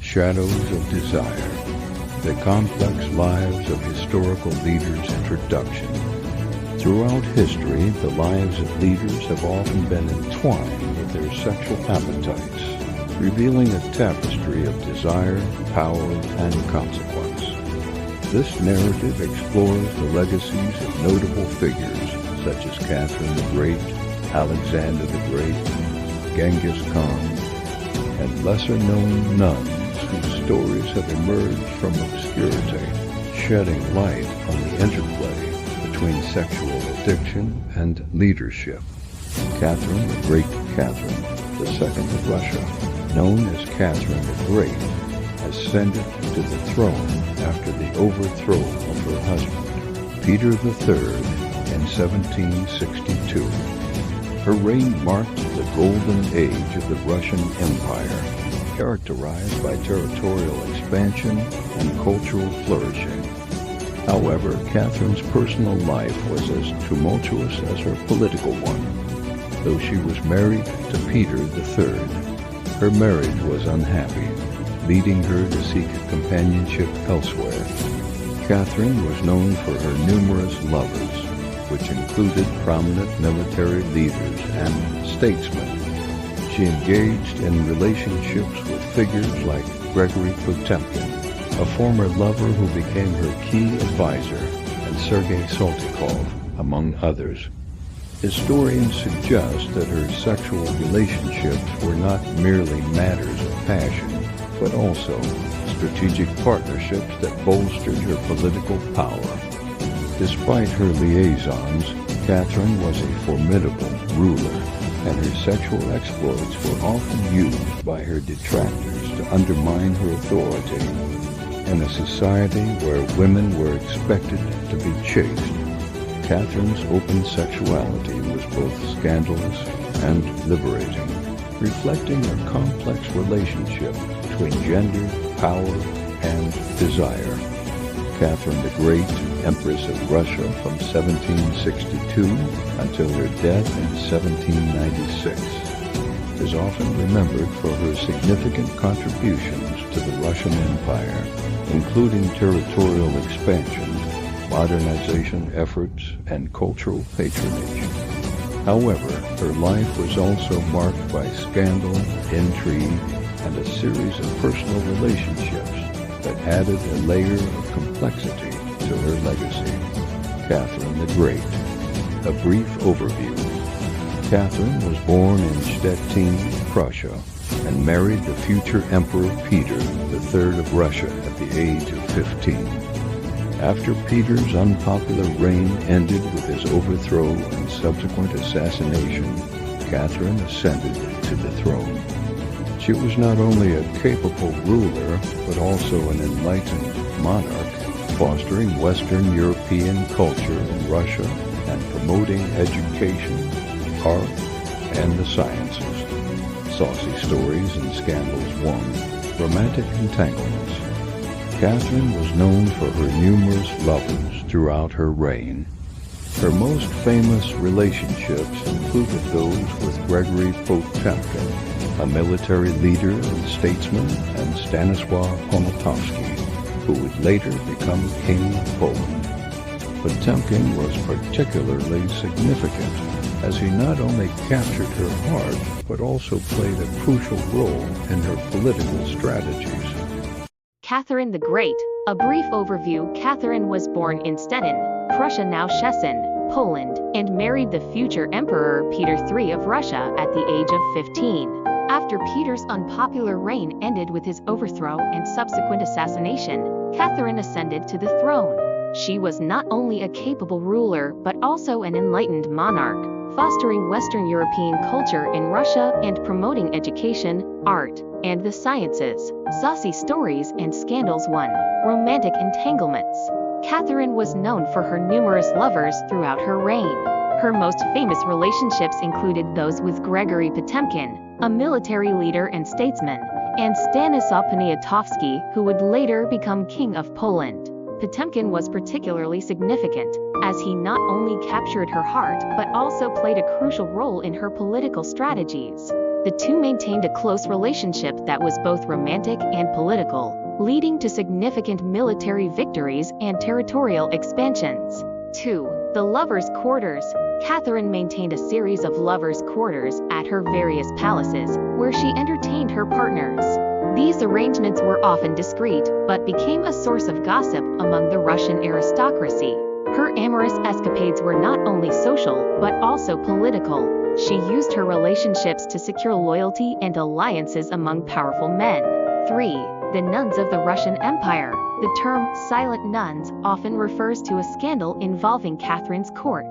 Shadows of Desire, the complex lives of historical leaders introduction. Throughout history, the lives of leaders have often been entwined with their sexual appetites, revealing a tapestry of desire, power, and consequence. This narrative explores the legacies of notable figures such as Catherine the Great, Alexander the Great, Genghis Khan, and lesser-known nuns whose stories have emerged from obscurity, shedding light on the interplay between sexual addiction and leadership. Catherine the Great Catherine II of Russia, known as Catherine the Great, ascended to the throne after the overthrow of her husband, Peter III, in 1762. Her reign marked the golden age of the Russian Empire, characterized by territorial expansion and cultural flourishing. However, Catherine's personal life was as tumultuous as her political one. Though she was married to Peter III, her marriage was unhappy, leading her to seek companionship elsewhere. Catherine was known for her numerous lovers, which included prominent military leaders and statesmen. She engaged in relationships with figures like Gregory Potemkin, a former lover who became her key advisor, and Sergei Saltykov, among others. Historians suggest that her sexual relationships were not merely matters of passion, but also strategic partnerships that bolstered her political power. Despite her liaisons, Catherine was a formidable ruler, and her sexual exploits were often used by her detractors to undermine her authority. In a society where women were expected to be chaste, Catherine's open sexuality was both scandalous and liberating, reflecting a complex relationship between gender, power, and desire. Catherine the Great, Empress of Russia from 1762 until her death in 1796, is often remembered for her significant contributions to the Russian Empire, including territorial expansion, modernization efforts, and cultural patronage. However, her life was also marked by scandal, intrigue, and a series of personal relationships that added a layer of complexity to her legacy. Catherine the Great. A brief overview. Catherine was born in Stettin, Prussia, and married the future Emperor Peter III of Russia at the age of 15. After Peter's unpopular reign ended with his overthrow and subsequent assassination, Catherine ascended to the throne. She was not only a capable ruler, but also an enlightened monarch, fostering Western European culture in Russia and promoting education, art, and the sciences. Saucy Stories and Scandals 1. Romantic Entanglements. Catherine was known for her numerous lovers throughout her reign. Her most famous relationships included those with Gregory Potemkin, a military leader and statesman, and Stanislaw Poniatowski, who would later become King of Poland. Potemkin was particularly significant, as he not only captured her heart, but also played a crucial role in her political strategies. Catherine the Great. A brief overview. Catherine was born in Stettin, Prussia, now Szczecin, Poland, and married the future Emperor Peter III of Russia at the age of 15. After Peter's unpopular reign ended with his overthrow and subsequent assassination, Catherine ascended to the throne. She was not only a capable ruler but also an enlightened monarch, fostering Western European culture in Russia and promoting education, art, and the sciences. Saucy Stories and Scandals 1. Romantic Entanglements. Catherine was known for her numerous lovers throughout her reign. Her most famous relationships included those with Gregory Potemkin, a military leader and statesman, and Stanislaw Poniatowski, who would later become King of Poland. Potemkin was particularly significant, as he not only captured her heart but also played a crucial role in her political strategies. The two maintained a close relationship that was both romantic and political, leading to significant military victories and territorial expansions. 2. The lovers' quarters. Catherine maintained a series of lovers' quarters at her various palaces, where she entertained her partners. These arrangements were often discreet, but became a source of gossip among the Russian aristocracy. Her amorous escapades were not only social, but also political. She used her relationships to secure loyalty and alliances among powerful men. 3. The nuns of the Russian Empire. The term silent nuns often refers to a scandal involving Catherine's court,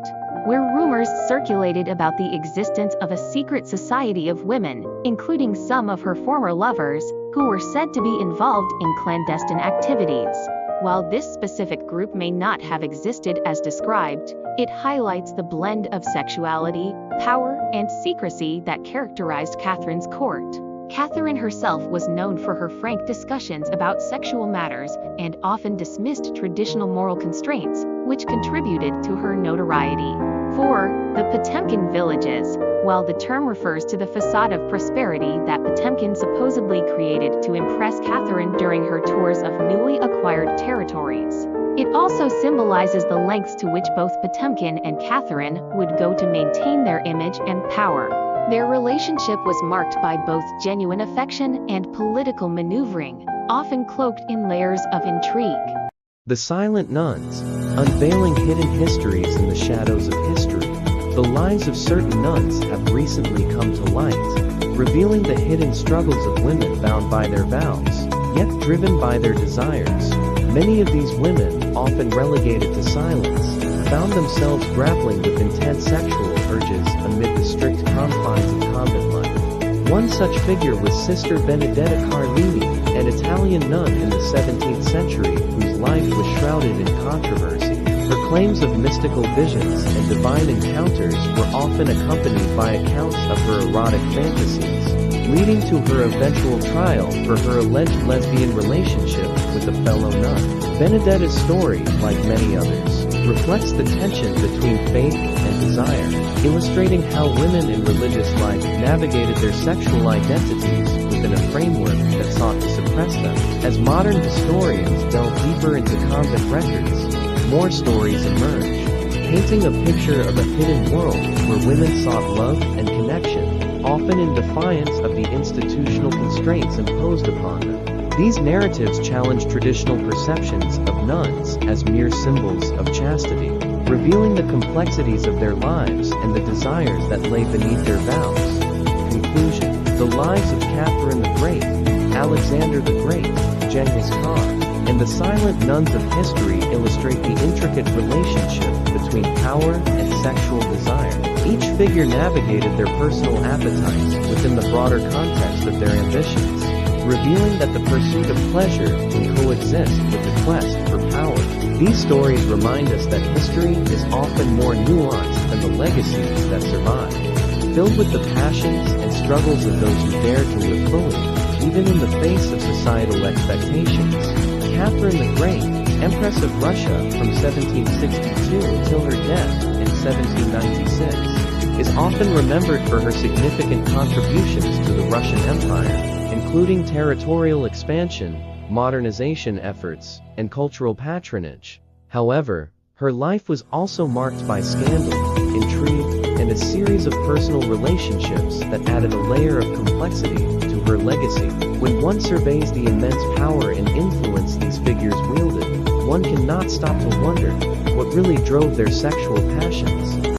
where rumors circulated about the existence of a secret society of women, including some of her former lovers, who were said to be involved in clandestine activities. While this specific group may not have existed as described, it highlights the blend of sexuality, power, and secrecy that characterized Catherine's court. Catherine herself was known for her frank discussions about sexual matters and often dismissed traditional moral constraints, which contributed to her notoriety. 4. The Potemkin villages. While the term refers to the facade of prosperity that Potemkin supposedly created to impress Catherine during her tours of newly acquired territories, it also symbolizes the lengths to which both Potemkin and Catherine would go to maintain their image and power. Their relationship was marked by both genuine affection and political maneuvering, often cloaked in layers of intrigue. The Silent Nuns, unveiling hidden histories in the shadows of history. The lives of certain nuns have recently come to light, revealing the hidden struggles of women bound by their vows, yet driven by their desires. Many of these women, often relegated to silence, found themselves grappling with intense sexual urges amid the strict confines of convent life. One such figure was Sister Benedetta Carlini, an Italian nun in the 17th century whose life was shrouded in controversy. Her claims of mystical visions and divine encounters were often accompanied by accounts of her erotic fantasies, leading to her eventual trial for her alleged lesbian relationship with a fellow nun. Benedetta's story, like many others, reflects the tension between faith and desire, illustrating how women in religious life navigated their sexual identities within a framework that sought to suppress them. As modern historians delve deeper into convent records, more stories emerge, painting a picture of a hidden world where women sought love and connection, often in defiance of the institutional constraints imposed upon them. These narratives challenge traditional perceptions of nuns as mere symbols of chastity, revealing the complexities of their lives and the desires that lay beneath their vows. Conclusion. The lives of Catherine the Great, Alexander the Great, Genghis Khan, and the silent nuns of history illustrate the intricate relationship between power and sexual desire. Each figure navigated their personal appetites within the broader context of their ambitions, revealing that the pursuit of pleasure can coexist with the quest for power. These stories remind us that history is often more nuanced than the legacies that survive, filled with the passions and struggles of those who dare to live fully, even in the face of societal expectations. Catherine the Great, Empress of Russia from 1762 until her death in 1796, is often remembered for her significant contributions to the Russian Empire, including territorial expansion, modernization efforts, and cultural patronage. However, her life was also marked by scandal, intrigue, and a series of personal relationships that added a layer of complexity to her legacy. When one surveys the immense power and influence these figures wielded, one cannot stop to wonder what really drove their sexual passions.